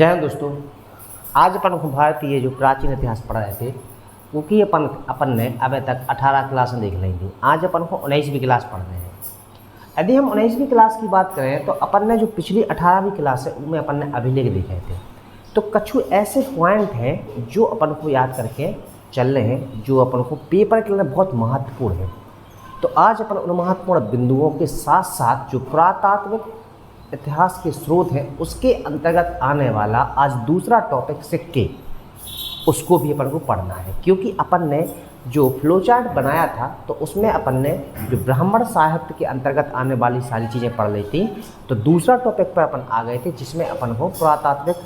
जय हिंद दोस्तों। आज अपन को भारतीय जो प्राचीन इतिहास पढ़ रहे थे क्योंकि अपन ने अब तक 18 क्लास देख ली थी। आज अपन को 19वीं क्लास पढ़ रहे हैं। यदि हम 19वीं क्लास की बात करें तो अपन ने जो पिछली 18वीं क्लास है उनमें अपन ने अभिलेख देखे थे। तो कुछ ऐसे पॉइंट हैं जो अपन को याद करके चल रहे हैं, जो अपन को पेपर के लिए बहुत महत्वपूर्ण है। तो आज अपन उन महत्वपूर्ण बिंदुओं के साथ साथ जो पुरातात्विक इतिहास के स्रोत हैं उसके अंतर्गत आने वाला आज दूसरा टॉपिक सिक्के, उसको भी अपन को पढ़ना है। क्योंकि अपन ने जो फ्लोचार्ट बनाया था तो उसमें अपन ने जो ब्राह्मण साहित्य के अंतर्गत आने वाली सारी चीज़ें पढ़ ली थी। तो दूसरा टॉपिक पर अपन आ गए थे जिसमें अपन को पुरातात्विक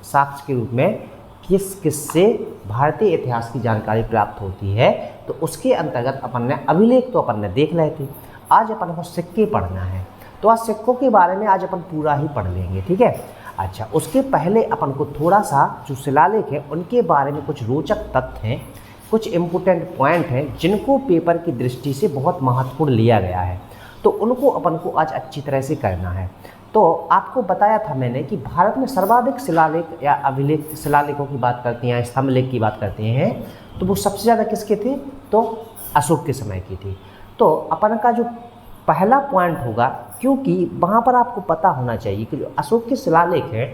साक्ष्य के रूप में किस किस से भारतीय इतिहास की जानकारी प्राप्त होती है। तो उसके अंतर्गत अपन ने अभिलेख तो अपन ने देख रहे थे। आज अपन को सिक्के पढ़ना है। तो आज सिक्कों के बारे में आज अपन पूरा ही पढ़ लेंगे, ठीक है। अच्छा, उसके पहले अपन को थोड़ा सा जो शिलालेख है उनके बारे में कुछ रोचक तथ्य हैं, कुछ इम्पोर्टेंट पॉइंट हैं जिनको पेपर की दृष्टि से बहुत महत्वपूर्ण लिया गया है। तो उनको अपन को आज अच्छी तरह से करना है। तो आपको बताया था मैंने कि भारत में सर्वाधिक शिलालेख या अभिलेख शिलालेखों की बात करते हैं, स्तंभ लेख की बात करते हैं, तो वो सबसे ज़्यादा किसके थे? तो अशोक के समय की थी। तो अपन का जो पहला पॉइंट होगा, क्योंकि वहाँ पर आपको पता होना चाहिए कि जो अशोक के शिलालेख है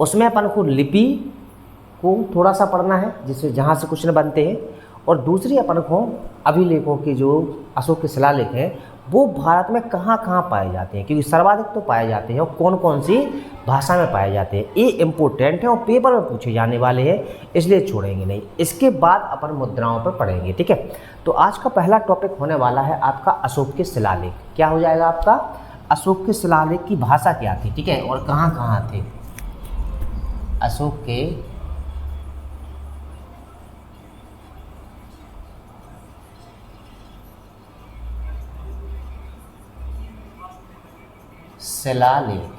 उसमें अपन को लिपि को थोड़ा सा पढ़ना है, जिससे जहाँ से क्वेश्चन बनते हैं। और दूसरी अपन को अभिलेखों के जो अशोक के शिलालेख हैं वो भारत में कहाँ कहाँ पाए जाते हैं, क्योंकि सर्वाधिक तो पाए जाते हैं और कौन कौन सी भाषा में पाए जाते हैं, ये इम्पोर्टेंट है और पेपर में पूछे जाने वाले हैं, इसलिए छोड़ेंगे नहीं। इसके बाद अपन मुद्राओं पर पढ़ेंगे, ठीक है। तो आज का पहला टॉपिक होने वाला है आपका अशोक के शिलालेख। क्या हो जाएगा आपका? अशोक के शिलालेख की भाषा क्या थी, ठीक है, और कहाँ कहाँ थे अशोक के शिलालेख।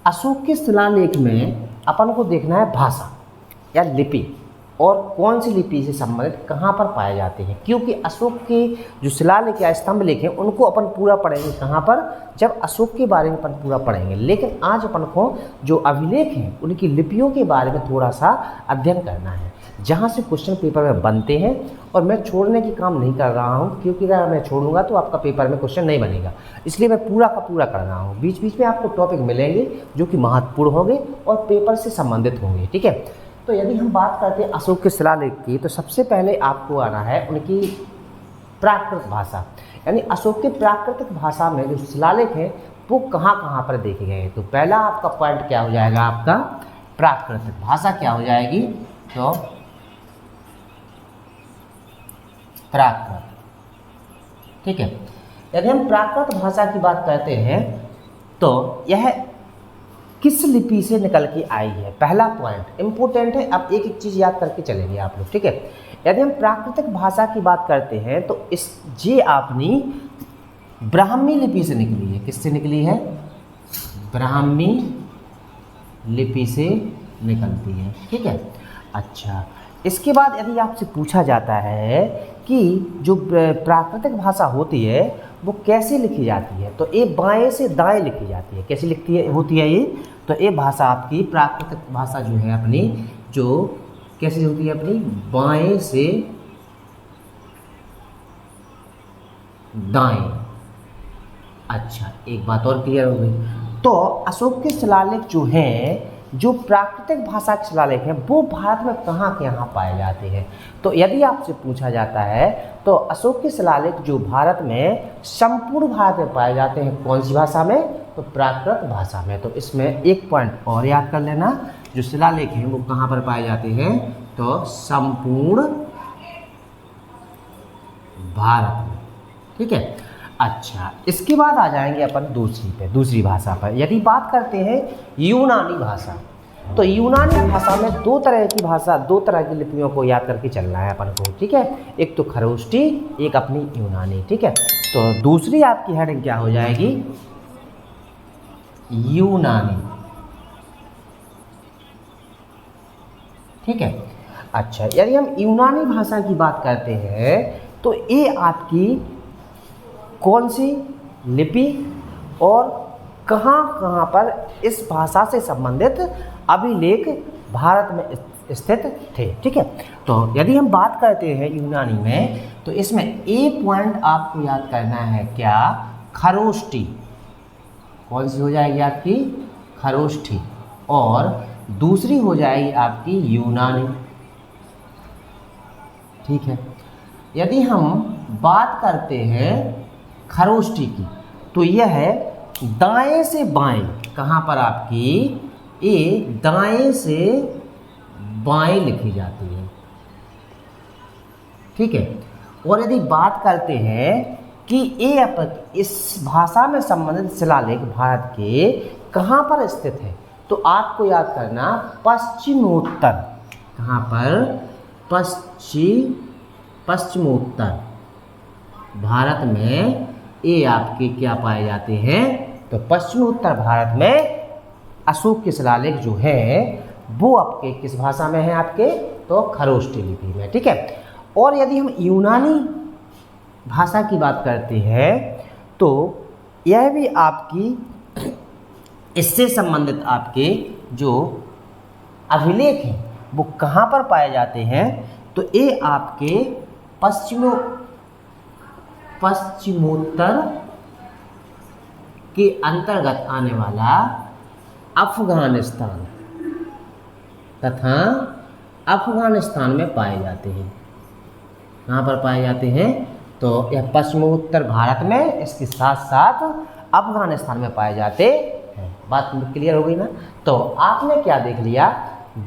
अशोक के शिलालेख में अपन को देखना है भाषा या लिपि, और कौन सी लिपि से संबंधित कहाँ पर पाए जाते हैं। क्योंकि अशोक के जो शिलालेख या स्तंभ लेख हैं उनको अपन पूरा पढ़ेंगे कहाँ पर? जब अशोक के बारे में अपन पूरा पढ़ेंगे। लेकिन आज अपन को जो अभिलेख हैं उनकी लिपियों के बारे में थोड़ा सा अध्ययन करना है, जहाँ से क्वेश्चन पेपर में बनते हैं। और मैं छोड़ने की काम नहीं कर रहा हूँ, क्योंकि अगर मैं छोड़ूंगा तो आपका पेपर में क्वेश्चन नहीं बनेगा, इसलिए मैं पूरा का पूरा कर रहा हूँ। बीच बीच में आपको टॉपिक मिलेंगे जो कि महत्वपूर्ण होंगे और पेपर से संबंधित होंगे, ठीक है। तो यदि हम बात करते हैं अशोक के शिलालेख की, तो सबसे पहले आपको आना है उनकी प्राकृत भाषा, यानी अशोक के प्राकृतिक भाषा में जो शिलालेख है वो कहाँ कहाँ पर देखे गए हैं। तो पहला आपका पॉइंट क्या हो जाएगा? आपका प्राकृतिक भाषा क्या हो जाएगी? तो प्राकृत, ठीक है। यदि हम प्राकृत भाषा की बात करते हैं तो यह किस लिपि से निकल के आई है? पहला पॉइंट इंपॉर्टेंट है। अब एक एक चीज़ याद करके चलेंगे आप लोग, ठीक है। यदि हम प्राकृतिक भाषा की बात करते हैं तो ये अपनी ब्राह्मी लिपि से निकली है। किससे निकली है? ब्राह्मी लिपि से निकलती है, ठीक है। अच्छा, इसके बाद यदि आपसे पूछा जाता है कि जो प्राकृतिक भाषा होती है वो कैसे लिखी जाती है, तो ये बाएं से दाएं लिखी जाती है। कैसे लिखती है होती है ये? तो ये भाषा आपकी प्राकृतिक भाषा जो है अपनी, जो कैसे होती है अपनी? बाएं से दाएं। अच्छा, एक बात और क्लियर हो गई। तो अशोक के शिलालेख जो हैं, जो प्राकृतिक भाषा के शिलालेख हैं, वो भारत में कहाँ के यहाँ पाए जाते हैं। तो यदि आपसे पूछा जाता है तो अशोक के शिलालेख जो भारत में संपूर्ण भारत में पाए जाते हैं, कौन सी भाषा में? तो प्राकृत भाषा में। तो इसमें एक पॉइंट और याद कर लेना, जो शिलालेख हैं वो कहाँ पर पाए जाते हैं? तो संपूर्ण भारत में, ठीक है। अच्छा, इसके बाद आ जाएंगे अपन दूसरी भाषा पर। यदि बात करते हैं यूनानी भाषा, तो यूनानी भाषा में दो तरह की लिपियों को याद करके चलना है अपन को, ठीक है। एक तो खरोष्टी, एक अपनी यूनानी, ठीक है। तो दूसरी आपकी हेडिंग क्या हो जाएगी? यूनानी, ठीक है। अच्छा, यदि हम यूनानी भाषा की बात करते हैं तो ये आपकी कौन सी लिपि और कहाँ कहाँ पर इस भाषा से संबंधित अभिलेख भारत में स्थित थे। ठीक है, तो यदि हम बात करते हैं यूनानी में, तो इसमें ए पॉइंट आपको याद करना है क्या, खरोष्ठी। कौन सी हो जाएगी आपकी, खरोष्ठी, और दूसरी हो जाएगी आपकी यूनानी। ठीक है, यदि हम बात करते हैं खरोष्ठी की, तो यह है दाएं से बाएं, कहाँ पर आपकी, ये दाएं से बाएं लिखी जाती है। ठीक है, और यदि बात करते हैं कि ये इस भाषा में संबंधित शिलालेख भारत के कहाँ पर स्थित है, तो आपको याद करना पश्चिमोत्तर, कहाँ पर, पश्चिमोत्तर भारत में ये आपके क्या पाए जाते हैं, तो पश्चिमोत्तर भारत में अशोक के शिलालेख जो है वो आपके किस भाषा में है आपके, तो खरोष्ठी लिपि में। ठीक है, और यदि हम यूनानी भाषा की बात करते हैं, तो यह भी आपकी इससे संबंधित आपके जो अभिलेख हैं वो कहाँ पर पाए जाते हैं, तो ये आपके पश्चिमोत्तर के अंतर्गत आने वाला अफगानिस्तान तथा अफगानिस्तान में पाए जाते हैं। कहाँ पर पाए जाते हैं, तो यह पश्चिमोत्तर भारत में, इसके साथ साथ अफगानिस्तान में पाए जाते हैं। बात क्लियर हो गई ना। तो आपने क्या देख लिया,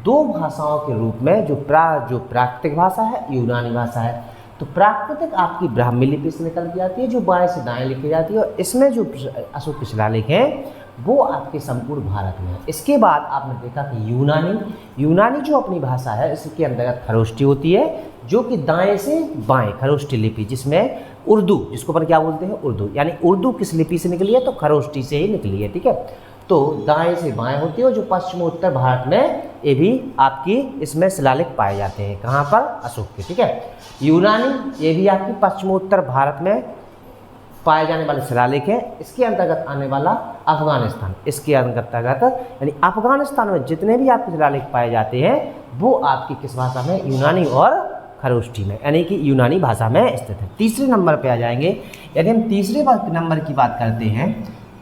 दो भाषाओं के रूप में जो प्राकृतिक भाषा है, यूनानी भाषा है। तो प्राकृतिक आपकी ब्राह्मी लिपि से निकल के आती है, जो बाएं से दाएं लिखी जाती है, और इसमें जो अशोक के शिलालेख हैं वो आपके संपूर्ण भारत में है। इसके बाद आपने देखा कि यूनानी जो अपनी भाषा है, इसके अंतर्गत खरोष्ठी होती है, जो कि दाएं से बाएं खरोष्ठी लिपि, जिसमें उर्दू, जिसको पर क्या बोलते हैं, उर्दू, यानी उर्दू किस लिपि से निकली है, तो खरोष्ठी से ही निकली है। ठीक है, तो दाएं से बाएं होती है, जो पश्चिमोत्तर भारत में ये भी आपकी इसमें शिलालेख पाए जाते हैं। कहाँ पर, अशोक के। ठीक है, यूनानी ये भी आपकी पश्चिमोत्तर भारत में पाए जाने वाले शिलालेख है। इसके अंतर्गत आने वाला अफगानिस्तान, इसके अंतर्गत यानी अफगानिस्तान में जितने भी आपके शिलालेख पाए जाते हैं वो आपकी किस भाषा में, यूनानी और खरोष्ठी में, यानी कि यूनानी भाषा में स्थित है। तीसरे नंबर पे आ जाएंगे। यदि हम तीसरे नंबर की बात करते हैं,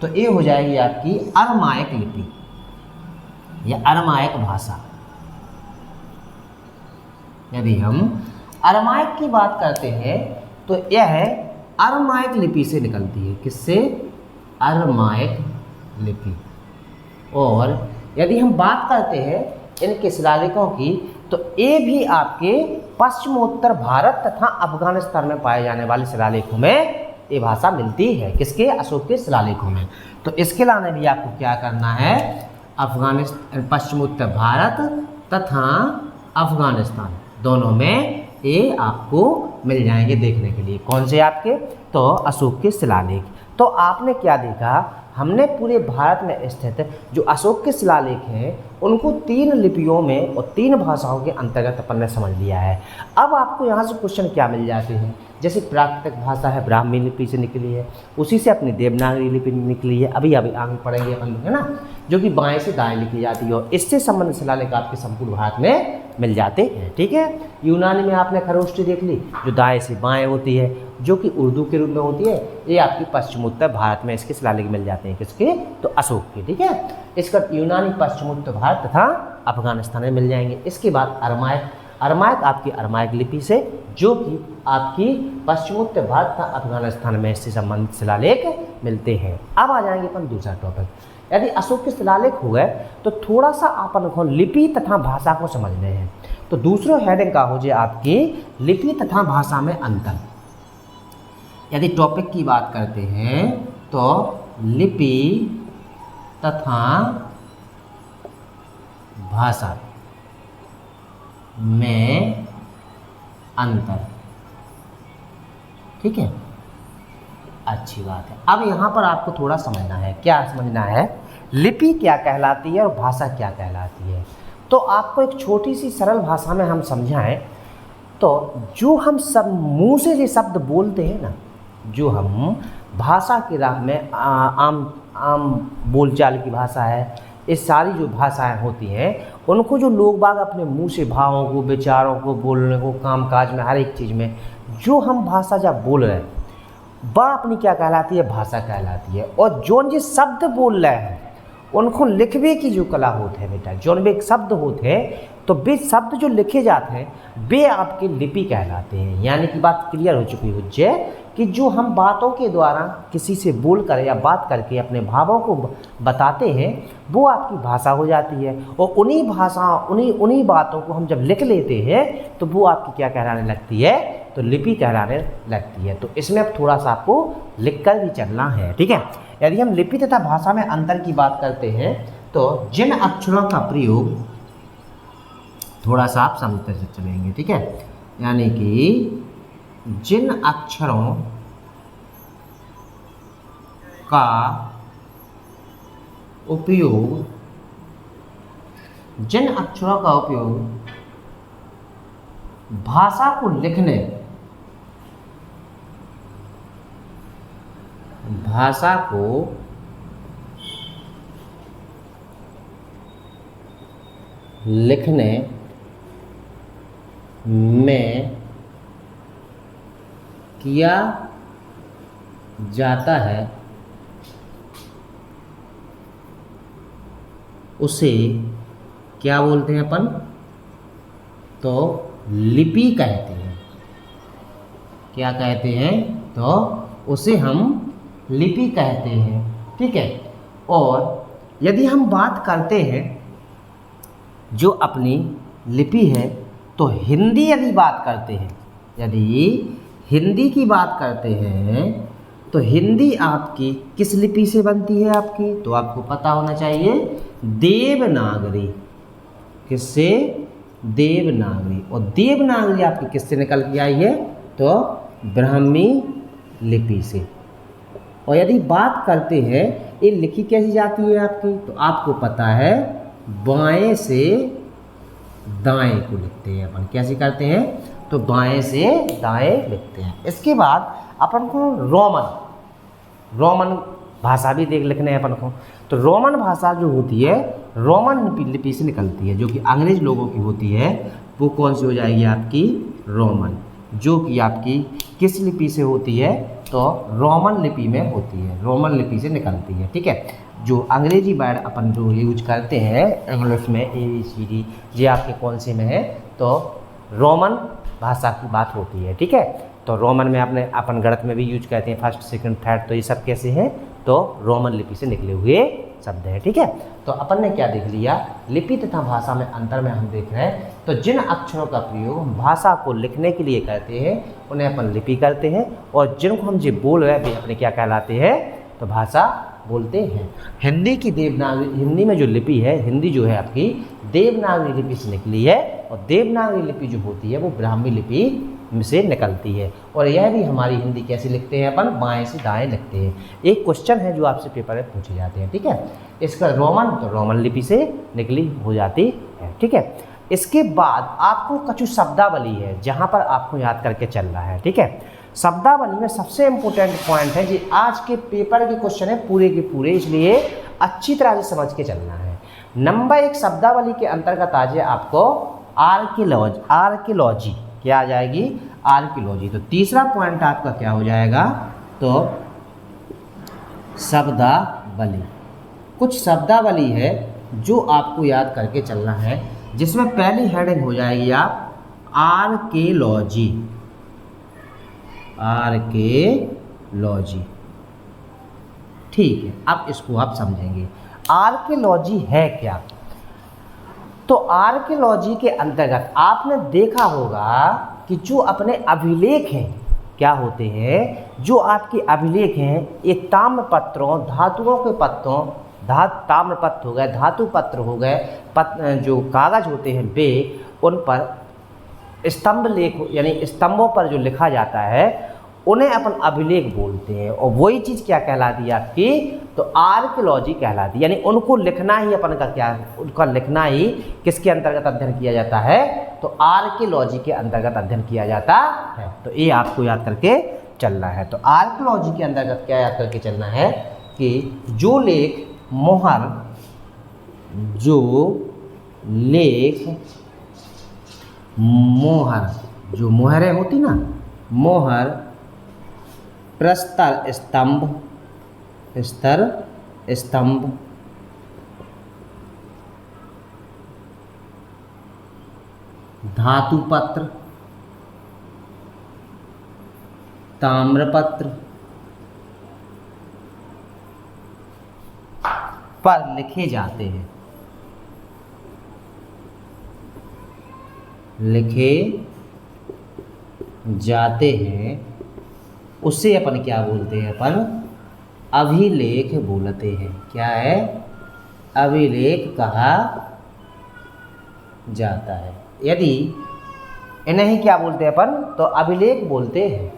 तो ये हो जाएगी आपकी अरमाइक लिपि या अरमाइक भाषा। यदि हम अरमाइक की बात करते हैं, तो यह है अरमाइक लिपि से निकलती है। किससे, अरमाइक लिपि। और यदि हम बात करते हैं इनके शिलालेखों की, तो ये भी आपके पश्चिमोत्तर भारत तथा अफगानिस्तान में पाए जाने वाले शिलालेखों में ये भाषा मिलती है। किसके, अशोक के शिलालेखों में। तो इसके लाने भी आपको क्या करना है, पश्चिमोत्तर भारत तथा अफगानिस्तान दोनों में ये आपको मिल जाएंगे देखने के लिए। कौन से आपके, तो अशोक के शिलालेख। तो आपने क्या देखा, हमने पूरे भारत में स्थित जो अशोक के शिलालेख हैं उनको 3 लिपियों में और 3 भाषाओं के अंतर्गत अपन ने समझ लिया है। अब आपको यहाँ से क्वेश्चन क्या मिल जाते हैं, जैसे प्राकृतिक भाषा है, ब्राह्मी लिपि से निकली है, उसी से अपनी देवनागरी लिपि निकली है, अभी आगे पढ़ेंगे अपन, है ना, जो कि बाएं से दाएं लिखी जाती है, और इससे संबंधित शिलालेख आपके संपूर्ण भारत में मिल जाते हैं। ठीक है, यूनानी में आपने खरोष्ठी देख ली, जो दाएं से बाएं होती है, जो कि उर्दू के रूप में होती है, ये आपकी पश्चिमोत्तर भारत में इसके शिलालेख मिल जाते हैं। किसके, तो अशोक के। ठीक है, इसका यूनानी पश्चिमोत्तर भारत तथा अफगानिस्तान में मिल जाएंगे। इसके बाद अरमाइक आपकी अरमाइक लिपि से, जो कि आपकी पश्चिमोत्तर भारत तथा अफगानिस्तान में इससे संबंधित शिलालेख मिलते हैं। अब आ जाएंगे अपन दूसरा टॉपिक। यदि अशोक के शिलालेख हो गए, तो थोड़ा सा अपन को लिपि तथा भाषा को समझने हैं। तो दूसरा हेडिंग का हो जाए आपकी लिपि तथा भाषा में अंतर। यदि टॉपिक की बात करते हैं, तो लिपि तथा भाषा में अंतर। ठीक है, अच्छी बात है। अब यहाँ पर आपको थोड़ा समझना है, क्या समझना है, लिपि क्या कहलाती है और भाषा क्या कहलाती है। तो आपको एक छोटी सी सरल भाषा में हम समझाएं, तो जो हम सब मुंह से जो शब्द बोलते हैं ना, जो हम भाषा की राह में आम आम बोलचाल की भाषा है, ये सारी जो भाषाएं होती हैं उनको जो लोग बाग अपने मुंह से भावों को, विचारों को, बोलने को, कामकाज में, हर एक चीज़ में जो हम भाषा जब बोल रहे हैं वह अपनी क्या कहलाती है, भाषा कहलाती है। और जोन जिस शब्द बोल रहे हैं उनको लिखवे की जो कला होती है बेटा, जोन वे शब्द होते हैं तो वे शब्द जो लिखे जाते हैं वे आपकी लिपि कहलाते हैं। यानी कि बात क्लियर हो चुकी है कि जो हम बातों के द्वारा किसी से बोल कर या बात करके अपने भावों को बताते हैं वो आपकी भाषा हो जाती है। और उन्हीं भाषा उन्हीं बातों को हम जब लिख लेते हैं तो वो आपकी क्या कहलाने लगती है, तो लिपि कहलाने लगती है। तो इसमें अब थोड़ा सा आपको लिख कर भी चलना है, ठीक है। यदि हम लिपि तथा भाषा में अंतर की बात करते हैं तो जिन अक्षरों का प्रयोग, थोड़ा सा आप समझते चलेंगे, ठीक है। यानी कि जिन अक्षरों का उपयोग भाषा को लिखने, भाषा को लिखने में किया जाता है उसे क्या बोलते हैं अपन, तो लिपि कहते हैं। क्या कहते हैं, तो उसे हम लिपि कहते हैं, ठीक है। और यदि हम बात करते हैं जो अपनी लिपि है तो हिंदी यदि बात करते हैं, यदि हिंदी की बात करते हैं तो हिंदी आपकी किस लिपि से बनती है आपकी, तो आपको पता होना चाहिए देवनागरी। किससे, देवनागरी। और देवनागरी आपकी किससे निकल के आई है, तो ब्राह्मी लिपि से। और यदि बात करते हैं ये लिखी कैसी जाती है आपकी, तो आपको पता है बाएं से दाएं को लिखते हैं अपन। कैसे करते हैं, तो बाएं से दाएं लिखते हैं। इसके बाद अपन को रोमन भाषा भी देख लिखने हैं अपन को। तो रोमन भाषा जो होती है रोमन लिपि से निकलती है, जो कि अंग्रेज लोगों की होती है। वो कौन सी हो जाएगी आपकी, रोमन, जो कि आपकी किस लिपि से होती है, तो रोमन लिपि में होती है, रोमन लिपि से निकलती है, ठीक है। जो अंग्रेजी वर्ड अपन जो यूज करते हैं इंग्लिश में ABCD, ये आपके कौन से में है, तो रोमन भाषा की बात होती है, ठीक है। तो रोमन में आपने अपन गणित में भी यूज करते हैं, फर्स्ट सेकंड थर्ड, तो ये सब कैसे हैं, तो रोमन लिपि से निकले हुए शब्द है, ठीक है। तो अपन ने क्या देख लिया, लिपि तथा भाषा में अंतर में हम देख रहे हैं। तो जिन अक्षरों का प्रयोग हम भाषा को लिखने के लिए करते हैं उन्हें अपन लिपि करते हैं, और जिनको हम जो बोल रहे हैं वे अपने क्या कहलाते हैं, तो भाषा बोलते हैं। हिंदी की देवनागरी, हिंदी में जो लिपि है, हिंदी जो है आपकी देवनागरी लिपि से निकली है, और देवनागरी लिपि जो होती है वो ब्राह्मी लिपि से निकलती है। और यह भी हमारी हिंदी कैसे लिखते हैं अपन, बाएं से दाएं लिखते हैं। एक क्वेश्चन है जो आपसे पेपर में पूछे जाते हैं, ठीक है। इसका रोमन, तो रोमन लिपि से निकली हो जाती है, ठीक है। इसके बाद आपको कछु शब्दावली है जहाँ पर आपको याद करके चल रहा है, ठीक है। शब्दावली में सबसे इम्पोर्टेंट पॉइंट है जी, आज के पेपर के क्वेश्चन है पूरे के पूरे, इसलिए अच्छी तरह से समझ के चलना है। नंबर 1 शब्दावली के अंतर्गत आ जाए आपको आर्कियोलॉजी, क्या आ जाएगी, आर्कियोलॉजी। तो तीसरा पॉइंट आपका क्या हो जाएगा, तो शब्दावली। कुछ शब्दावली है जो आपको याद करके चलना है, जिसमें पहली हेडिंग हो जाएगी आप आर्कियोलॉजी, आर्कियोलॉजी, ठीक है। अब इसको आप समझेंगे आर्कियोलॉजी है क्या। तो आर्कियोलॉजी के अंतर्गत आपने देखा होगा कि जो अपने अभिलेख हैं, क्या होते हैं, जो आपके अभिलेख हैं, ये ताम्रपत्रों, धातुओं के पत्रों, ताम्रपत्र हो गए, धातु पत्र हो गए, जो कागज होते हैं वे, उन पर स्तंभ लेख यानी स्तंभों पर जो लिखा जाता है उन्हें अपन अभिलेख बोलते हैं। और वही चीज़ क्या कहलाती है आपकी, तो आर्कियोलॉजी कहलाती है। यानी उनको लिखना ही अपन का क्या, उनका लिखना ही किसके अंतर्गत अध्ययन किया जाता है, तो आर्कियोलॉजी के अंतर्गत अध्ययन किया जाता है। तो ये आपको याद करके चलना है। तो आर्कियोलॉजी के अंतर्गत क्या याद करके चलना है कि जो लेख मोहर जो मोहरें होती ना, मोहर, प्रस्तर स्तंभ, धातुपत्र, ताम्रपत्र पर लिखे जाते हैं उसे अपन क्या बोलते हैं? अपन अभिलेख बोलते हैं। क्या है? अभिलेख कहा जाता है। यदि इन्हें ही क्या बोलते हैं अपन? तो अभिलेख बोलते हैं।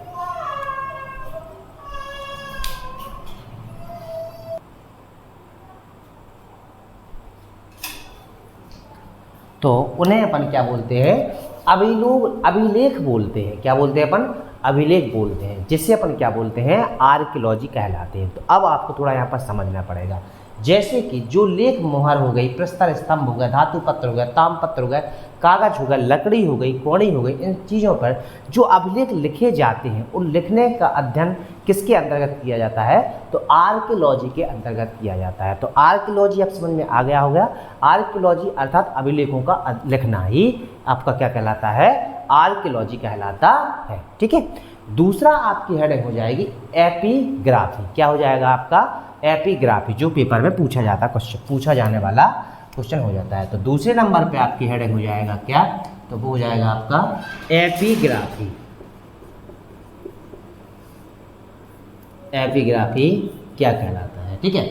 तो उन्हें अपन क्या बोलते हैं? अभिलेख बोलते हैं। क्या बोलते हैं अपन? अभिलेख बोलते हैं, जिससे अपन क्या बोलते हैं? आर्कियोलॉजी कहलाते हैं। तो अब आपको थोड़ा यहाँ पर समझना पड़ेगा। जैसे कि जो लेख मोहर हो गई, प्रस्तर स्तंभ हो गया, धातु पत्र हो गया, ताम्रपत्र हो गया, कागज हो गया, लकड़ी हो गई, कौड़ी हो गई, इन चीज़ों पर जो अभिलेख लिखे जाते हैं, उन लिखने का अध्ययन किसके अंतर्गत किया जाता है? तो आर्कियोलॉजी के अंतर्गत किया जाता है। तो आर्कियोलॉजी आप समझ में आ गया होगा। आर्कियोलॉजी अर्थात अभिलेखों का लिखना ही आपका क्या कहलाता है? आर्कियोलॉजी कहलाता है। ठीक है। दूसरा आपकी हेडिंग हो जाएगी एपिग्राफी। क्या हो जाएगा आपका? एपिग्राफी, जो पेपर में पूछा जाने वाला क्वेश्चन हो जाता है। तो दूसरे नंबर पे आपकी हेडिंग हो जाएगा क्या? तो वो हो जाएगा आपका एपिग्राफी। एपिग्राफी क्या कहलाता है? ठीक है।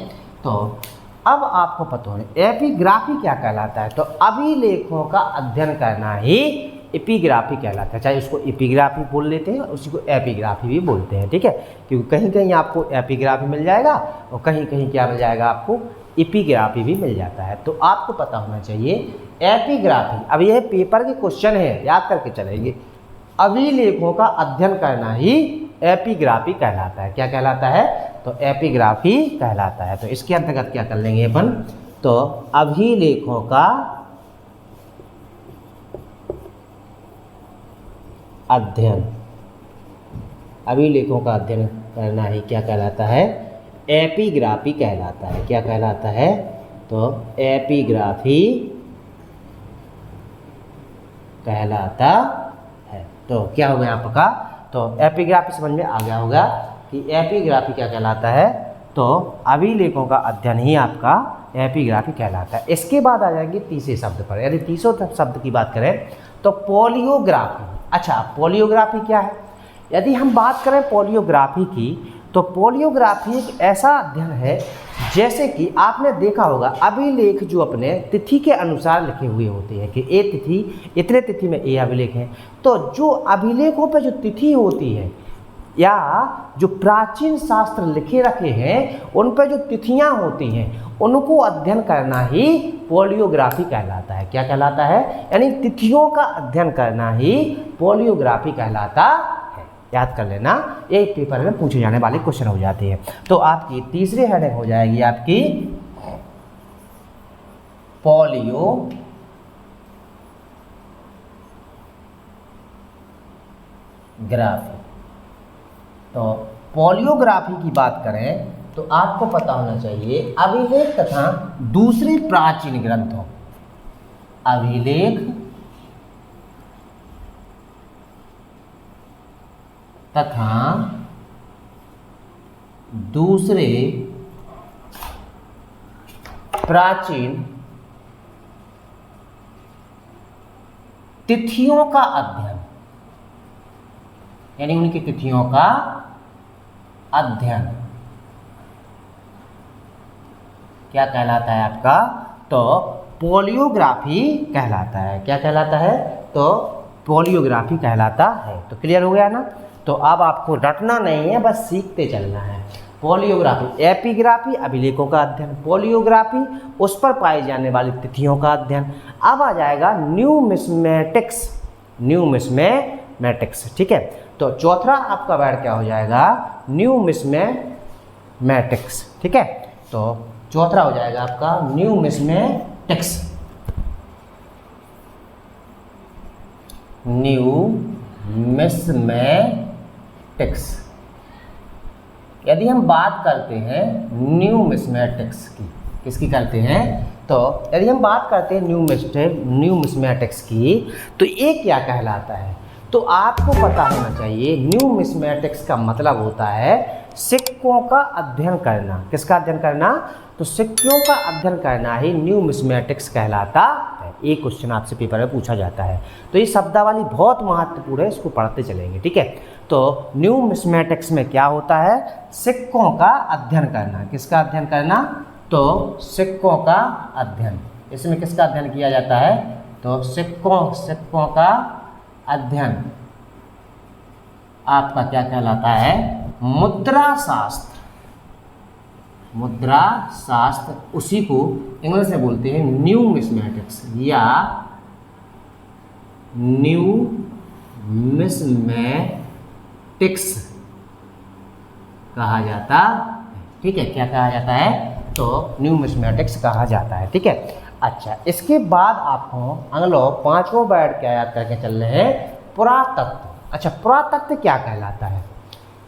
तो अब आपको पता होना एपिग्राफी क्या कहलाता है। तो अभिलेखों का अध्ययन करना ही एपिग्राफी कहलाता है। चाहे उसको एपिग्राफी बोल लेते हैं, उसी को एपिग्राफी भी बोलते हैं। ठीक है। क्योंकि कहीं कहीं आपको एपिग्राफी मिल जाएगा और कहीं कहीं क्या मिल जाएगा? आपको एपिग्राफी भी मिल जाता है। तो आपको पता होना चाहिए एपिग्राफी। अब यह पेपर के क्वेश्चन है, याद करके चलेंगे। अभिलेखों का अध्ययन करना ही एपिग्राफी कहलाता है। क्या कहलाता है? तो एपिग्राफी कहलाता है। तो इसके अंतर्गत क्या कर लेंगे अपन? तो अभिलेखों का अध्ययन, अभिलेखों का अध्ययन करना ही क्या कहलाता है? एपिग्राफी कहलाता है। क्या कहलाता है? तो एपिग्राफी कहलाता है। तो क्या हो गया आपका? तो एपिग्राफी समझ में आ गया होगा कि एपिग्राफी क्या कहलाता है? तो अभिलेखों का अध्ययन ही आपका एपिग्राफी कहलाता है। इसके बाद आ जाएंगे तीसरे शब्द पर। यदि तीसरे शब्द की बात करें तो पोलियोग्राफी। अच्छा, पोलियोग्राफी क्या है? यदि हम बात करें पोलियोग्राफी की, तो पोलियोग्राफी एक ऐसा अध्ययन है, जैसे कि आपने देखा होगा अभिलेख जो अपने तिथि के अनुसार लिखे हुए होते हैं कि ये तिथि, इतने तिथि में ये अभिलेख हैं। तो जो अभिलेखों पर जो तिथि होती है या जो प्राचीन शास्त्र लिखे रखे हैं, उन पर जो तिथियां होती हैं, उनको अध्ययन करना ही पोलियोग्राफी कहलाता है। क्या कहलाता है? यानी तिथियों का अध्ययन करना ही पोलियोग्राफी कहलाता है। याद कर लेना, ये पेपर में पूछे जाने वाले क्वेश्चन हो जाते हैं। तो आपकी तीसरी हेडिंग हो जाएगी आपकी पोलियोग्राफी। तो पोलियोग्राफी की बात करें तो आपको पता होना चाहिए अभिलेख तथा दूसरे प्राचीन ग्रंथों, अभिलेख तथा दूसरे प्राचीन तिथियों का अध्ययन, यानी उनकी तिथियों का अध्ययन क्या कहलाता है आपका? तो पोलियोग्राफी कहलाता है। क्या कहलाता है? तो पोलियोग्राफी कहलाता है। तो क्लियर हो गया ना? तो अब आपको रटना नहीं है, बस सीखते चलना है। पोलियोग्राफी, एपिग्राफी अभिलेखों का अध्ययन, पोलियोग्राफी उस पर पाई जाने वाली तिथियों का अध्ययन। अब आ जाएगा न्यूमिस्मेटिक्स। न्यूमिस्मेटिक्स, ठीक है। तो चौथा आपका वर्ड क्या हो जाएगा, न्यूमिस्मेटिक्स। ठीक है, तो चौथा हो जाएगा आपका न्यूमिस्मेटिक्स। न्यूमिस्मेटिक्स। यदि हम बात करते हैं न्यूमिस्मेटिक्स की, किसकी करते हैं, तो यदि हम बात करते हैं न्यूमिस्मेटिक्स की, तो ये क्या कहलाता है, तो आपको पता होना चाहिए न्यूमिस्मेटिक्स का मतलब होता है सिक्कों का अध्ययन करना। किसका अध्ययन करना, तो सिक्कों का अध्ययन करना ही न्यूमिस्मेटिक्स कहलाता है। एक क्वेश्चन आपसे पेपर में पूछा जाता है, तो ये शब्दावली बहुत महत्वपूर्ण है, इसको पढ़ते चलेंगे। ठीक है, तो न्यूमिस्मेटिक्स में क्या होता है, सिक्कों का अध्ययन करना। किसका अध्ययन करना, तो सिक्कों का अध्ययन। इसमें किसका अध्ययन किया जाता है, तो सिक्कों का अध्ययन आपका क्या कहलाता है, मुद्रा शास्त्र। मुद्रा शास्त्र, उसी को इंग्लिश में बोलते हैं न्यूमिस्मेटिक्स या न्यूमिस्मेटिक्स कहा जाता है। ठीक है, क्या कहा जाता है, तो न्यूमिस्मेटिक्स कहा जाता है। ठीक है, अच्छा, इसके बाद आपको हम लोग पांचवों वर्ड क्या याद करके चल रहे हैं, पुरातत्व। अच्छा, पुरातत्व क्या कहलाता है,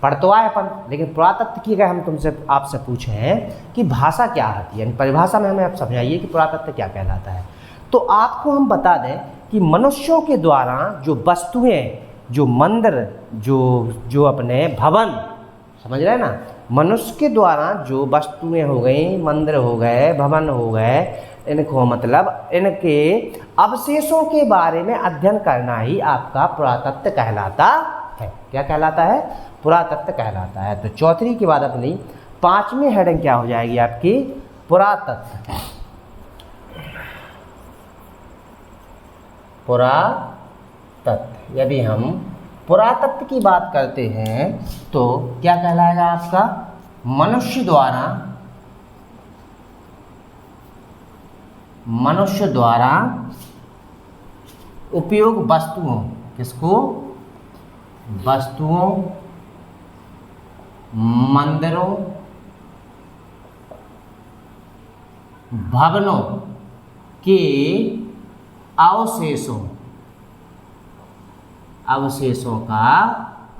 पढ़ तो आए अपन, लेकिन पुरातत्व की अगर हम आपसे पूछें कि भाषा क्या होती है, यानी परिभाषा में हमें आप समझाइए कि पुरातत्व क्या कहलाता है, तो आपको हम बता दें कि मनुष्यों के द्वारा जो वस्तुएं, जो मंदिर, जो अपने भवन, समझ रहे हैं ना, मनुष्य के द्वारा जो वस्तुएं हो गई, मंदिर हो गए, भवन हो गए, इनको मतलब इनके अवशेषों के बारे में अध्ययन करना ही आपका पुरातत्व कहलाता है। क्या कहलाता है, पुरातत्व कहलाता है। तो चौथी के बाद अपनी पांचवी हेडिंग क्या हो जाएगी आपकी, पुरातत्व। पुरातत्व, यदि हम पुरातत्व की बात करते हैं तो क्या कहलाएगा आपका, मनुष्य द्वारा उपयोग वस्तुओं, किसको, वस्तुओं, मंदिरों, भवनों के अवशेषों का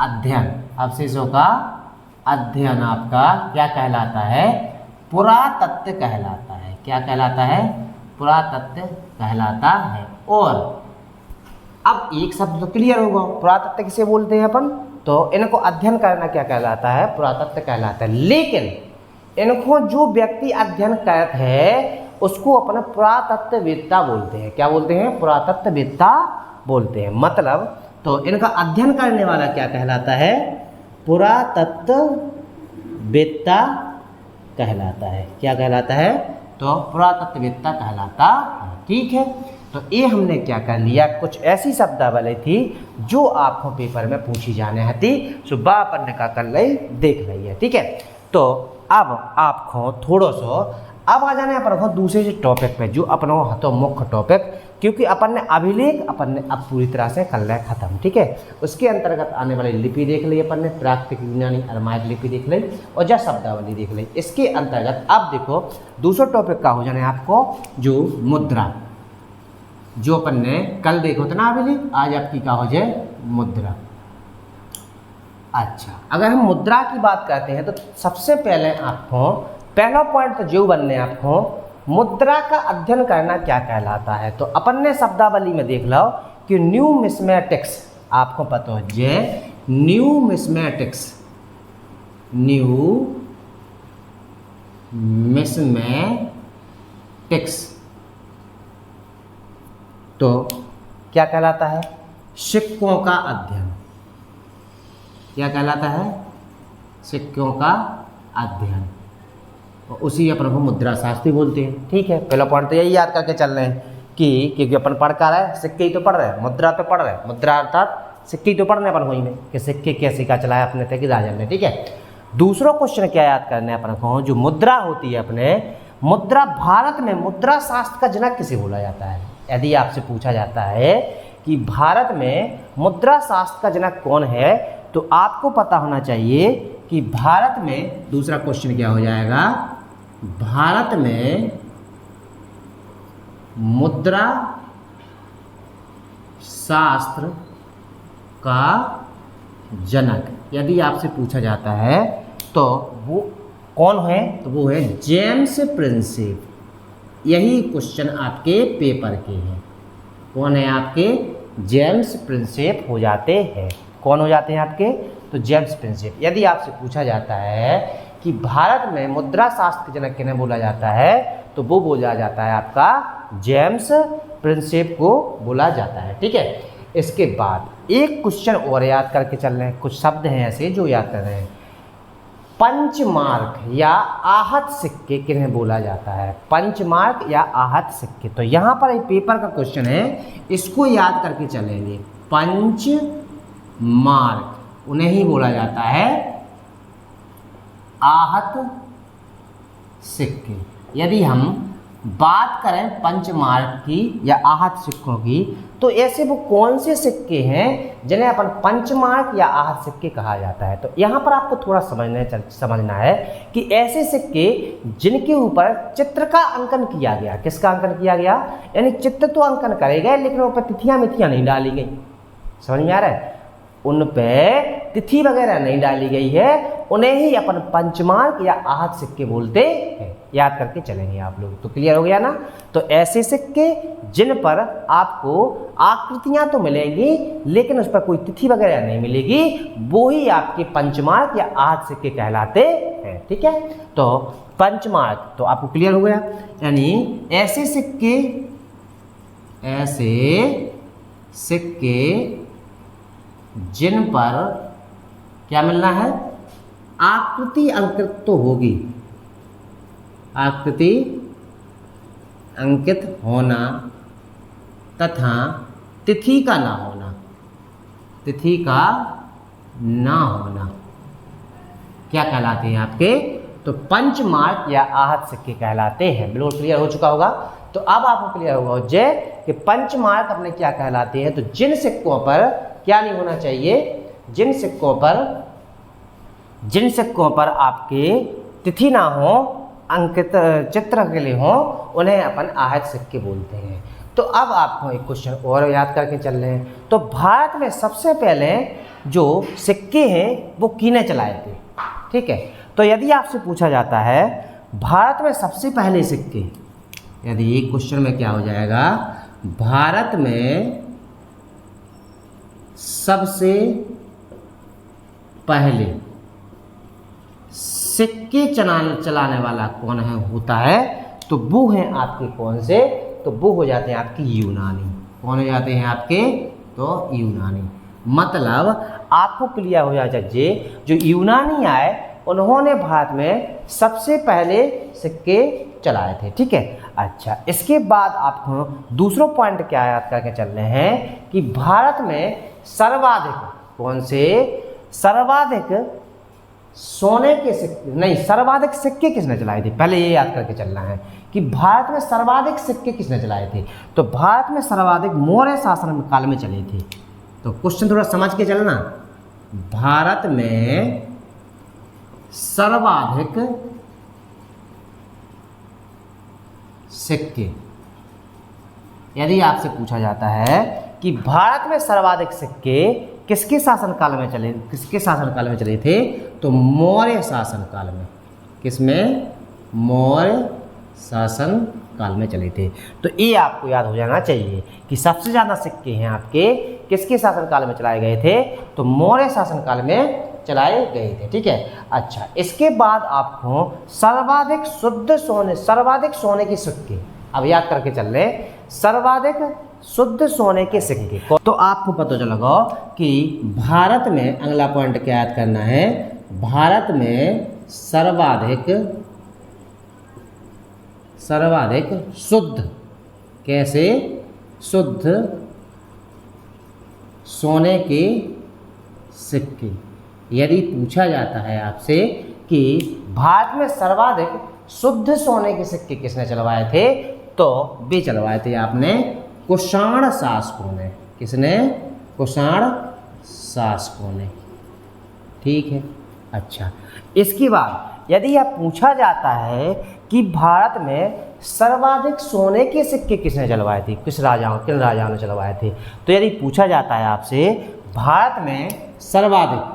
अध्ययन, अवशेषों का अध्ययन आपका क्या कहलाता है, पुरातत्व कहलाता है। क्या कहलाता है, पुरातत्व कहलाता है। और अब एक शब्द तो क्लियर होगा, पुरातत्व किसे बोलते हैं अपन, तो इनको अध्ययन करना क्या कहलाता है, पुरातत्व कहलाता है। लेकिन इनको जो व्यक्ति अध्ययन करता है उसको अपना पुरातत्ववेत्ता बोलते हैं। क्या बोलते हैं, पुरातत्ववेत्ता बोलते हैं। मतलब तो इनका अध्ययन करने वाला क्या कहलाता है, पुरातत्ववेत्ता कहलाता है। क्या कहलाता है, तो पुरातत्ववेत्ता कहलाता है। ठीक है, तो ये हमने क्या कर लिया, कुछ ऐसी शब्दावली थी जो आपको पेपर में पूछी जाने थी, सुबह अपन ने क्या कर ली, देख ली है। ठीक है, तो अब आपको थोड़ा सा अब आ जाने अपन दूसरे टॉपिक पे, जो अपना तो मुख्य टॉपिक, क्योंकि अपन ने अभिलेख अपन ने अब पूरी तरह से कर लिया खत्म। ठीक है, उसके अंतर्गत आने वाली लिपि देख ली अपन ने, प्राकृतिक यूनानी अरमाइक लिपि देख ली और जा शब्दावली देख ली। इसके अंतर्गत अब देखो दूसरा टॉपिक का हो जाने आपको, जो मुद्रा, जो अपन ने कल देखो था ना अभिलेख, आज आपकी क्या हो जाए, मुद्रा। अच्छा, अगर हम मुद्रा की बात करते हैं तो सबसे पहले आपको पहला पॉइंट तो जो बनने आपको मुद्रा का अध्ययन करना क्या कहलाता है, तो अपन ने शब्दावली में देख लो कि न्यूमिस्मेटिक्स, आपको पता हो जे न्यूमिस्मेटिक्स तो क्या कहलाता है, सिक्कों का अध्ययन। क्या कहलाता है, सिक्कों का अध्ययन, और उसी अपन को मुद्रा शास्त्री बोलते हैं। ठीक है, पहला पॉइंट तो यही याद करके चल रहे हैं कि क्योंकि अपन पढ़ कर रहे हैं, सिक्के ही तो पढ़ रहे हैं, मुद्रा तो पढ़ रहे हैं, मुद्रा अर्थात सिक्के ही तो पढ़ने अपन वहीं में कि सिक्के कैसे का चलाया अपने थे कि राजन ने। ठीक है, दूसरा क्वेश्चन क्या याद करने अपन को, जो मुद्रा होती है अपने, मुद्रा भारत में मुद्रा शास्त्र का जनक किसे बोला जाता है। यदि आपसे पूछा जाता है कि भारत में मुद्रा शास्त्र का जनक कौन है, तो आपको पता होना चाहिए कि भारत में, दूसरा क्वेश्चन क्या हो जाएगा, भारत में मुद्रा शास्त्र का जनक यदि आपसे पूछा जाता है तो वो कौन है, तो वो है जेम्स प्रिंसेप। यही क्वेश्चन आपके पेपर के हैं। कौन है आपके, जेम्स प्रिंसेप हो जाते हैं। कौन हो जाते हैं आपके, तो जेम्स प्रिंसेप। यदि आपसे पूछा जाता है कि भारत में मुद्रा शास्त्र के जनक किन्हें बोला जाता है, तो वो बोला जाता है आपका जेम्स प्रिंसेप को बोला जाता है। ठीक है, इसके बाद एक क्वेश्चन और याद करके चल रहे हैं। कुछ शब्द हैं ऐसे जो याद कर रहे हैं। पंचमार्क या आहत सिक्के किन्हें बोला जाता है, पंचमार्क या आहत सिक्के। तो यहाँ पर एक पेपर का क्वेश्चन है, इसको याद करके चलेंगे। पंचमार्क उन्हें ही बोला जाता है आहत सिक्के। यदि हम बात करें पंचमार्क की या आहत सिक्कों की, तो ऐसे वो कौन से सिक्के हैं जिन्हें अपन पंचमार्क या आहत सिक्के कहा जाता है। तो यहाँ पर आपको थोड़ा समझना है कि ऐसे सिक्के जिनके ऊपर चित्र का अंकन किया गया। किसका अंकन किया गया, यानी चित्र तो अंकन करे गए लेकिन उन पर तिथियाँ मिथियाँ नहीं डाली गई। समझ में आ रहा है, उन पे तिथि वगैरह नहीं डाली गई है, उन्हें ही अपन पंचमार्क या आहत सिक्के बोलते हैं। याद करके चलेंगे आप लोग। तो क्लियर हो गया ना। तो ऐसे सिक्के जिन पर आपको आकृतियां तो मिलेंगी लेकिन उस पर कोई तिथि वगैरह नहीं मिलेगी, वो ही आपके पंचमार्क या आहत सिक्के कहलाते हैं। ठीक है, तो पंचमार्क तो आपको क्लियर हो गया, यानी ऐसे सिक्के जिन पर क्या मिलना है, आकृति अंकित तो होगी, आकृति अंकित होना तथा तिथि का ना होना, तिथि का ना होना क्या कहलाते हैं आपके, तो पंचमार्क या आहत सिक्के कहलाते हैं। बिल्कुल क्लियर हो चुका होगा। तो अब आपको क्लियर होगा जय कि पंचमार्क अपने क्या कहलाते हैं। तो जिन सिक्कों पर क्या नहीं होना चाहिए, जिन सिक्कों पर आपके तिथि ना हो, अंकित चित्र के लिए हो, उन्हें अपन आहत सिक्के बोलते हैं। तो अब आपको एक क्वेश्चन और याद करके चल रहे हैं। तो भारत में सबसे पहले जो सिक्के हैं वो किने चलाए थे। ठीक है, तो यदि आपसे पूछा जाता है भारत में सबसे पहले सिक्के, यदि एक क्वेश्चन में क्या हो जाएगा, भारत में सबसे पहले सिक्के चलाने वाला कौन है होता है, तो वो है आपके कौन से, तो वो हो जाते हैं आपके यूनानी। कौन हो जाते हैं आपके, तो यूनानी। मतलब आपको क्लियर हो जाना चाहिए, जो यूनानी आए उन्होंने भारत में सबसे पहले सिक्के चलाए थे। ठीक है, अच्छा, इसके बाद आपको दूसरा पॉइंट क्या याद करके चल रहे हैं कि भारत में सर्वाधिक कौन से, सर्वाधिक सोने के सिक्के नहीं, सर्वाधिक सिक्के किसने चलाए थे, पहले ये याद करके चलना है कि भारत में सर्वाधिक सिक्के किसने चलाए थे। तो भारत में सर्वाधिक मौर्य शासन काल में चले थे। तो क्वेश्चन थोड़ा समझ के चलना, भारत में सर्वाधिक सिक्के, यदि आपसे पूछा जाता है कि भारत में सर्वाधिक सिक्के किसके शासनकाल में चले, किसके शासनकाल में चले थे, तो मौर्य शासनकाल में। किसमें, मौर्य शासन काल में चले थे। तो ये आपको याद हो जाना चाहिए कि सबसे ज़्यादा सिक्के हैं आपके किसके शासनकाल में चलाए गए थे, तो मौर्य शासनकाल में चलाए गए थे। ठीक है, अच्छा, इसके बाद आपको सर्वाधिक शुद्ध सोने, सर्वाधिक सोने के सिक्के अब याद करके चल रहे, सर्वाधिक शुद्ध सोने के सिक्के। तो आपको पता चलेगा कि भारत में, अगला पॉइंट क्या याद करना है, भारत में सर्वाधिक शुद्ध, कैसे, शुद्ध सोने के सिक्के। यदि पूछा जाता है आपसे कि भारत में सर्वाधिक शुद्ध सोने के सिक्के किसने चलवाए थे, तो वे चलवाए थे आपने कुषाण शासकों ने। किसने, कुषाण शासकों ने। ठीक है। अच्छा, इसके बाद यदि यह पूछा जाता है कि भारत में सर्वाधिक सोने के सिक्के किसने चलवाए थे, किन राजाओं ने चलवाए थे, तो यदि पूछा जाता है आपसे भारत में सर्वाधिक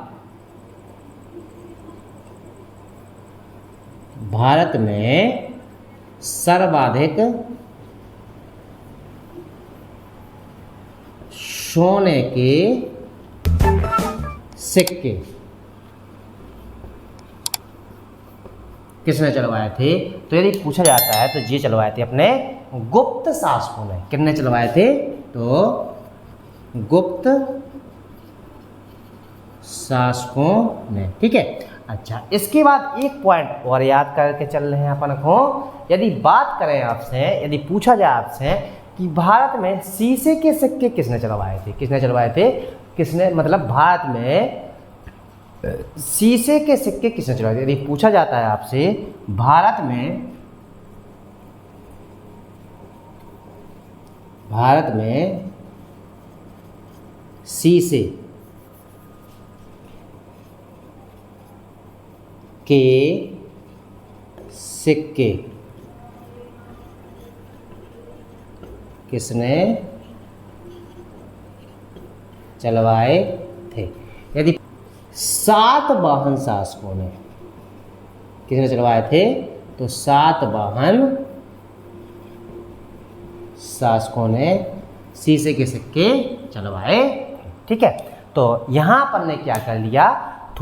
सोने के सिक्के किसने चलवाए थे, तो यदि पूछा जाता है तो ये चलवाए थे अपने गुप्त शासकों ने। किसने चलवाए थे, तो गुप्त शासकों ने। ठीक है। अच्छा, इसके बाद एक पॉइंट और याद करके चल रहे हैं अपन को। यदि बात करें आपसे, यदि पूछा जाए आपसे कि भारत में शीशे के सिक्के किसने चलवाए थे, मतलब भारत में शीशे के सिक्के किसने चलवाए थे। यदि पूछा जाता है आपसे भारत में शीशे के सिक्के किसने चलवाए थे, यदि सातवाहन शासकों ने किसने चलवाए थे, तो सातवाहन शासकों ने शीशे के सिक्के चलवाए। ठीक है। तो यहाँ पर ने क्या कर लिया,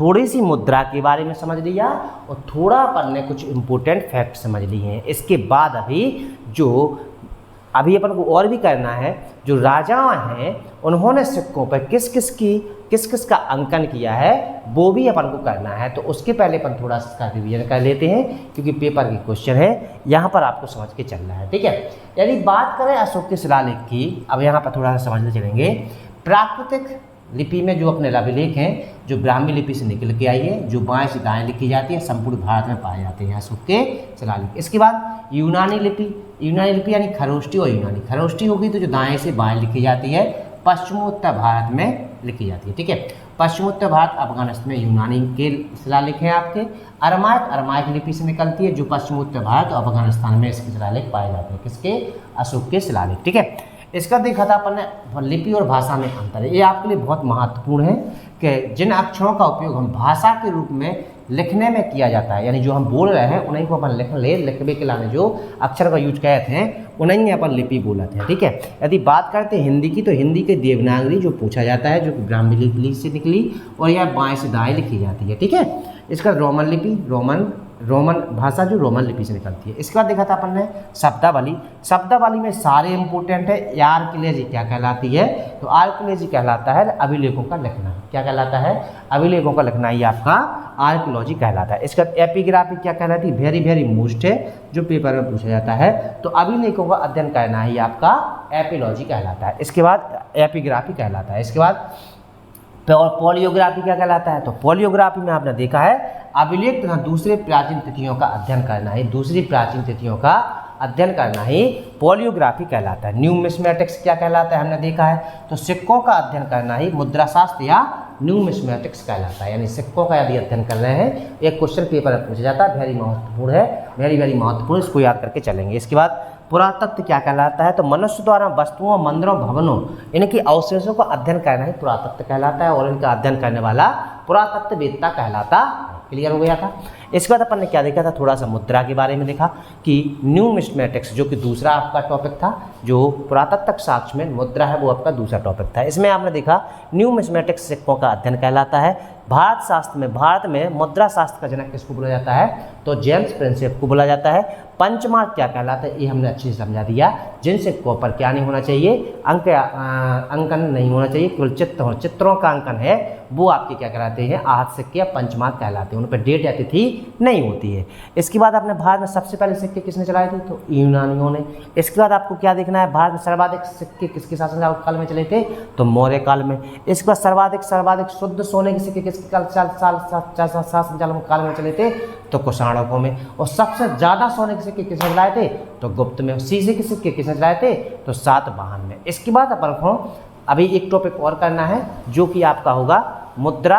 थोड़ी सी मुद्रा के बारे में समझ लिया और थोड़ा अपन ने कुछ इम्पोर्टेंट फैक्ट समझ लिए हैं। इसके बाद अभी अपन को और भी करना है, जो राजा हैं उन्होंने सिक्कों पर किस किस का अंकन किया है वो भी अपन को करना है। तो उसके पहले अपन थोड़ा सा इसका रिवीजन कर लेते हैं, क्योंकि पेपर की क्वेश्चन है, यहाँ पर आपको समझ के चलना है। ठीक है। यदि बात करें अशोक के शिलालेख की, अब यहाँ पर थोड़ा सा समझने चलेंगे। प्राकृतिक लिपि में जो अपने अभिलेख हैं, जो ब्राह्मी लिपि से निकल के आई है, जो बाएं से दाएं लिखी जाती है, संपूर्ण भारत में पाए जाते हैं अशोक के शिलालेख। इसके बाद यूनानी लिपि यानी खरोष्टी और यूनानी। खरोष्टी होगी तो जो दाएं से बाएं लिखी जाती है, पश्चिमोत्तर भारत में लिखी जाती है। ठीक है। पश्चिमोत्तर भारत अफगानिस्तान में यूनानी के शिलालेख हैं आपके। अरमाइक लिपि से निकलती है, जो पश्चिमोत्तर भारत और अफगानिस्तान में इसके शिलालेख पाए जाते हैं। किसके, अशोक के शिलालेख। ठीक है। इसका देखा था अपन ने लिपि और भाषा में अंतर है। ये आपके लिए बहुत महत्वपूर्ण है कि जिन अक्षरों का उपयोग हम भाषा के रूप में लिखने में किया जाता है, यानी जो हम बोल रहे हैं उन्हीं को अपन लिखने के लाने जो अक्षर का यूज करते हैं उन्हीं अपन लिपि बोलते हैं। ठीक है। यदि बात करते हैं हिंदी की, तो हिंदी के देवनागरी जो पूछा जाता है, जो ब्राह्मी लिपि से निकली और यह बाएं से दाएं लिखी जाती है। ठीक है। इसका रोमन लिपि, रोमन भाषा जो रोमन लिपि से निकलती है। इसके बाद देखा था अपन ने शब्दावली में सारे इंपॉर्टेंट है। आर्कियोलॉजी क्या कहलाती है, तो आर्कियोलॉजी कहलाता है अभिलेखों का लिखना। क्या कहलाता है, अभिलेखों का लिखना, ही आपका आर्कियोलॉजी कहलाता है। इसका एपिग्राफी क्या कहलाती है, वेरी मोस्ट है, जो पेपर में पूछा जाता है। तो अभिलेखों का अध्ययन करना ही आपका एपिलॉजी कहलाता है। इसके बाद एपिग्राफी कहलाता है। इसके बाद पॉलियोग्राफी क्या कहलाता है, तो पॉलियोग्राफी में आपने देखा है अभिलेख तथा दूसरे प्राचीन तिथियों का अध्ययन करना ही, दूसरी प्राचीन तिथियों का अध्ययन करना ही पॉलियोग्राफी कहलाता है। न्यूमिस्मेटिक्स क्या कहलाता है, हमने देखा है, तो सिक्कों का अध्ययन करना ही मुद्राशास्त्र या न्यूमिस्मेटिक्स कहलाता है। यानी सिक्कों का यदि अध्ययन कर रहे हैं, एक क्वेश्चन पेपर में पूछा जाता है, वेरी महत्वपूर्ण है, वेरी महत्वपूर्ण, इसको याद करके चलेंगे। इसके बाद पुरातत्व क्या कहलाता है, तो मनुष्य द्वारा वस्तुओं, मंदिरों, भवनों, इनके अवशेषों का अध्ययन करना ही पुरातत्व कहलाता है, और इनका अध्ययन करने वाला पुरातत्ववेत्ता कहलाता। क्लियर हो गया था। इसके बाद अपन ने क्या देखा था, थोड़ा सा मुद्रा के बारे में देखा कि न्यूमिस्मेटिक्स, जो कि दूसरा आपका टॉपिक था, जो पुरातत्व साक्ष्य में मुद्रा है, वो आपका दूसरा टॉपिक था। इसमें आपने देखा न्यूमिस्मेटिक्स सिक्कों का अध्ययन कहलाता है। भारत में मुद्रा शास्त्र का जनक किसको बोला जाता है, तो जेम्स प्रिंसेप को बोला जाता है। पंचमार्क क्या कहलाता है, ये हमने अच्छे से समझा दिया। जिन सिक्कों पर क्या नहीं होना चाहिए, अंकन नहीं होना चाहिए, केवल चित्रों का अंकन है, वो आपके क्या कहलाते हैं, आहत सिक्के या पंचमार्क कहलाते हैं। उन पर डेट या तिथि नहीं होती है। इसके बाद आपने भारत में सबसे पहले सिक्के किसने चलाए थे, तो यूनानियों ने। इसके बाद आपको क्या देखना है, भारत में सर्वाधिक सिक्के किसके शासन काल में चले थे, तो मौर्य काल में। इसके बाद सर्वाधिक शुद्ध सोने के सिक्के किसके शासन काल में चले थे, तो कुषाणकों में। और सबसे ज़्यादा सोने के सिक्के किसने चलाए थे, तो गुप्त में। शीशे के सिक्के किसने चलाए थे, तो सातवाहन में। इसके बाद अपन को अभी एक टॉपिक और करना है, जो कि आपका होगा मुद्रा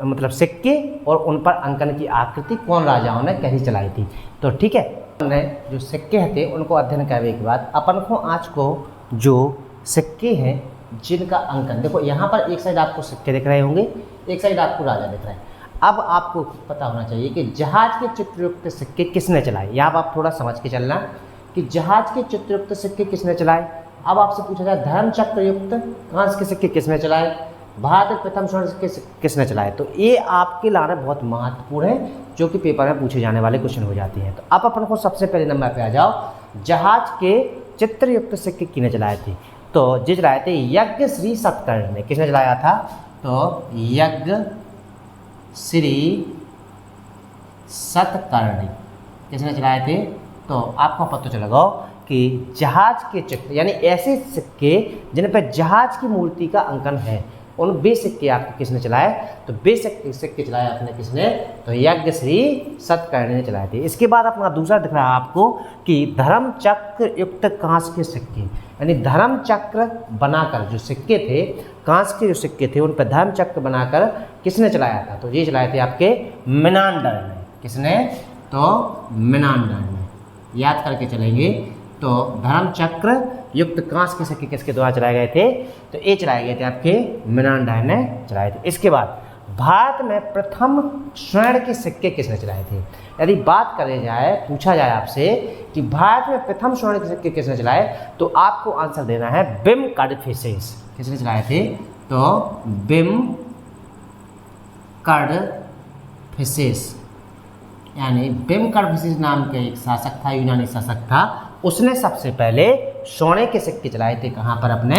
मतलब सिक्के और उन पर अंकन की आकृति कौन राजाओं ने कैसी चलाई थी। तो ठीक है, ने जो सिक्के थे उनको अध्ययन करने के बाद अपन को आज को जो सिक्के हैं जिनका अंकन, देखो यहाँ पर एक साइड आपको सिक्के दिख रहे होंगे, एक साइड आपको राजा दिख रहे हैं। अब आपको पता होना चाहिए कि जहाज के चित्रयुक्त सिक्के किसने चलाए। यहाँ आप थोड़ा समझ के चलना कि जहाज के चित्रयुक्त सिक्के किसने चलाए। अब आपसे पूछा जाए धर्म चक्र युक्त कांस्य के सिक्के किसने चलाए, भारत के प्रथम स्वर्ण सिक्के किसने चलाए। तो ये आपके लाने बहुत महत्वपूर्ण है, जो कि पेपर में पूछे जाने वाले क्वेश्चन हो जाती हैं। तो अब अपन को सबसे पहले नंबर पे आ जाओ, जहाज के चित्रयुक्त सिक्के किसने चलाए थे। तो जो चलाए थे यज्ञ श्री सतकर्ण ने। किसने चलाया था, तो यज्ञ श्री सतकर्णी किसने चलाए थे। तो आपको पता चलेगा कि जहाज के चित्र यानी ऐसे सिक्के जिन पर जहाज की मूर्ति का अंकन है, उन बे सिक्के आपको किसने चलाए। तो बे सिक्के चलाए अपने किसने, तो यज्ञ श्री सतकर्णी ने चलाए थे। इसके बाद अपना दूसरा दिख रहा है आपको कि धर्म चक्र युक्त कांस्य के सिक्के, यानी धर्म चक्र बनाकर जो सिक्के थे, कांस्य के जो सिक्के थे उन पर धर्म चक्र बनाकर किसने चलाया था। तो ये चलाए थे आपके मिनांडर ने। किसने, तो मिनांडर ने। याद करके चलेंगे। तो धर्म चक्र युक्त कांस्य के सिक्के किसके द्वारा चलाए गए थे, तो ये चलाए गए थे आपके मिनांडर ने चलाए थे। इसके बाद भारत में प्रथम स्वर्ण के सिक्के किसने चलाए थे। यदि बात करें जाए, पूछा जाए आपसे कि भारत में प्रथम स्वर्ण के सिक्के किसने चलाए, तो आपको आंसर देना है बिम कडफिसेस। किसने चलाए थे, तो बिम कडफिसेस, यानी बिम कडफिसेस नाम के एक शासक था, यूनानी शासक था, उसने सबसे पहले सोने के सिक्के चलाए थे। कहाँ पर, अपने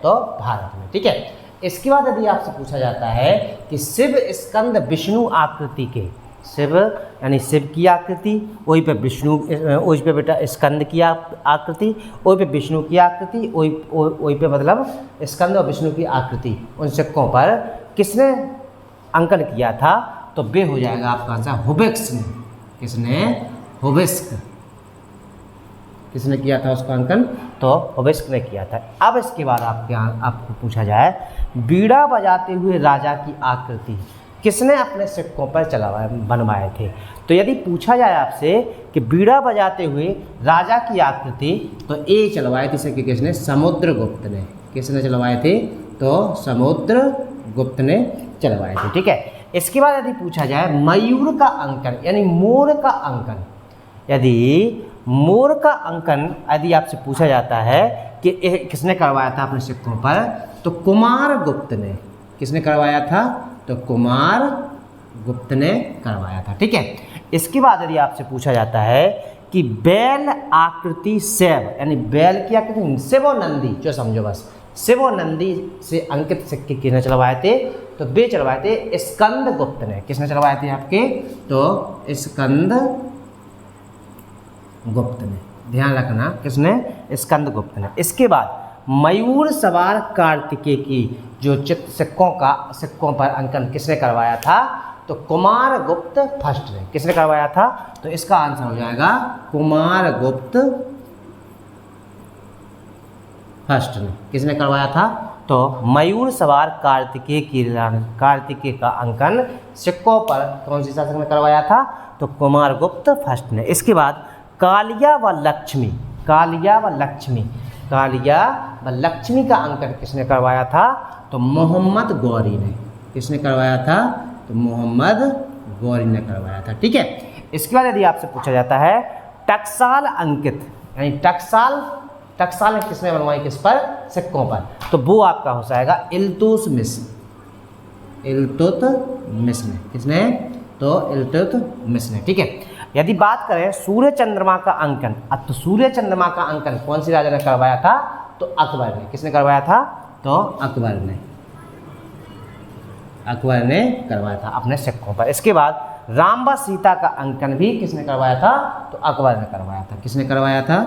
तो भारत में। ठीक है। इसके बाद यदि आपसे पूछा जाता है कि शिव स्कंद विष्णु आकृति के, शिव यानी शिव की आकृति, वहीं पे विष्णु, वहीं पे बेटा स्कंद की आकृति, वहीं पे विष्णु की आकृति, वहीं पे मतलब स्कंद और विष्णु की आकृति, उन सिक्कों पर किसने अंकन किया था। तो बे हो जाएगा आपका आंसर हुबेक्स ने। किसने, हुबेस्क। किसने किया था उसका अंकन, तो हुबेस्क ने किया था। अब इसके बाद आपको पूछा जाए बीड़ा बजाते हुए राजा की आकृति किसने अपने सिक्कों पर बनवाए थे। तो यदि पूछा जाए आपसे कि बीड़ा बजाते हुए राजा की आकृति, तो ये चलवाए थे सिक्के किसने, समुद्रगुप्त ने। किसने चलवाए थे, तो समुद्रगुप्त ने चलवाए थे। ठीक है। इसके बाद यदि पूछा जाए मयूर का अंकन यानी मोर का अंकन, यदि मोर का अंकन यदि आपसे पूछा जाता है कि किसने करवाया था अपने सिक्कों पर, तो कुमारगुप्त ने। किसने करवाया था, तो कुमारगुप्त ने करवाया था। ठीक है। इसके बाद यदि आपसे पूछा जाता है कि बैल आकृति शैव, यानी बैल की आकृति शिव और नंदी, जो समझो बस, शिव और नंदी से अंकित सिक्के किसने चलवाए थे, तो वे चलवाए थे स्कंद गुप्त ने। किसने चलवाए थे आपके, तो स्कंद गुप्त ने। ध्यान रखना, किसने, स्कंद गुप्त ने। इसके बाद मयूर सवार कार्तिकेय की जो चित्र सिक्कों पर अंकन किसने करवाया था, तो कुमारगुप्त फर्स्ट ने। किसने करवाया था, तो इसका आंसर हो जाएगा कुमारगुप्त फर्स्ट ने। किसने करवाया था, तो मयूर सवार कार्तिकेय का अंकन सिक्कों पर कौन सी शासक ने करवाया था, तो कुमारगुप्त फर्स्ट ने। इसके बाद कालिया व लक्ष्मी का अंकन किसने करवाया था, तो मोहम्मद गौरी ने। किसने करवाया था, तो मोहम्मद गौरी ने करवाया था। ठीक है। इसके बाद यदि आपसे पूछा जाता है टकसाल अंकित, यानी टकसाल किसने बनवाई, किस पर, सिक्कों पर, तो वो आपका हो जाएगा इल्तुतमिश ने। किसने, तो इल्तुतमिश ने। ठीक है। यदि बात करें सूर्य चंद्रमा का अंकन, अब तो सूर्य चंद्रमा का अंकन कौन सी राजा ने करवाया था, तो अकबर ने। किसने करवाया था, तो अकबर ने करवाया था अपने सिक्कों पर। इसके बाद राम व सीता का अंकन भी किसने करवाया था, तो अकबर ने करवाया था। किसने करवाया था,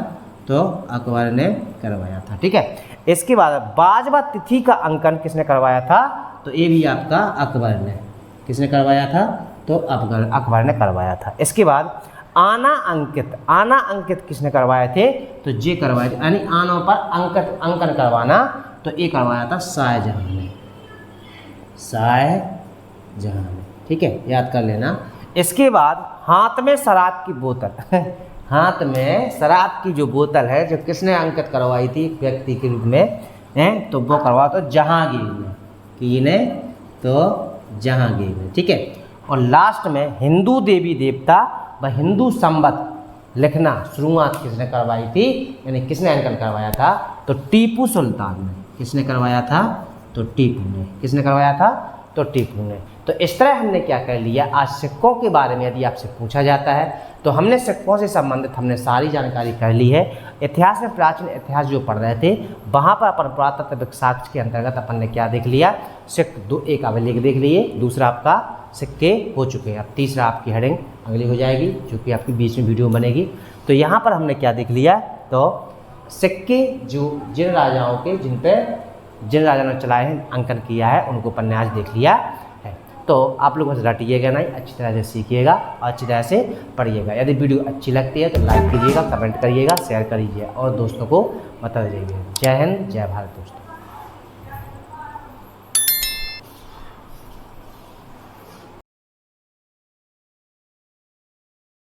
तो अकबर ने करवाया था। ठीक है। इसके बाद बाज व तिथि का अंकन किसने करवाया था, तो ये भी आपका अकबर ने। किसने करवाया था, तो अकबर ने करवाया था। इसके बाद आना अंकित किसने करवाए थे, तो ये करवाए थे, यानी आनों पर अंकन करवाना, तो ये करवाया था शाहजहां जहाँ में, ठीक है, याद कर लेना। इसके बाद हाथ में शराब की बोतल हाथ में शराब की जो बोतल है जो किसने अंकित करवाई थी व्यक्ति के रूप में हैं, तो वो करवा तो जहांगीर ने, कि ने तो जहांगीर ने, ठीक है। और लास्ट में हिंदू देवी देवता व हिंदू संवत लिखना शुरुआत किसने करवाई थी, यानी किसने अंकन करवाया था, तो टीपू सुल्तान ने। किसने करवाया था, तो टीपू ने। किसने करवाया था, तो टीपू ने। तो इस तरह हमने क्या कर लिया, आज सिक्कों के बारे में यदि आपसे पूछा जाता है तो हमने सिक्कों से संबंधित हमने सारी जानकारी कर ली है। इतिहास में प्राचीन इतिहास जो पढ़ रहे थे वहाँ पर अपन पुरातत्व साक्ष्य के अंतर्गत अपन ने क्या देख लिया, एक अभिलेख देख लिए, दूसरा आपका सिक्के हो चुके हैं। अब तीसरा आपकी हेडिंग अगली हो जाएगी जो कि आपकी बीच में वीडियो बनेगी। तो यहाँ पर हमने क्या देख लिया, तो सिक्के जो जिन राजाओं के जिन राजा ने चलाए हैं अंकन किया है उनको अपन ने आज देख लिया है। तो आप लोग बस रटिएगा नहीं, अच्छी तरह से सीखिएगा और अच्छी तरह से पढ़िएगा। यदि वीडियो अच्छी लगती है तो लाइक कीजिएगा, कमेंट करिएगा, शेयर करिए और दोस्तों को बता दीजिएगा। जय हिंद, जय भारत दोस्तों।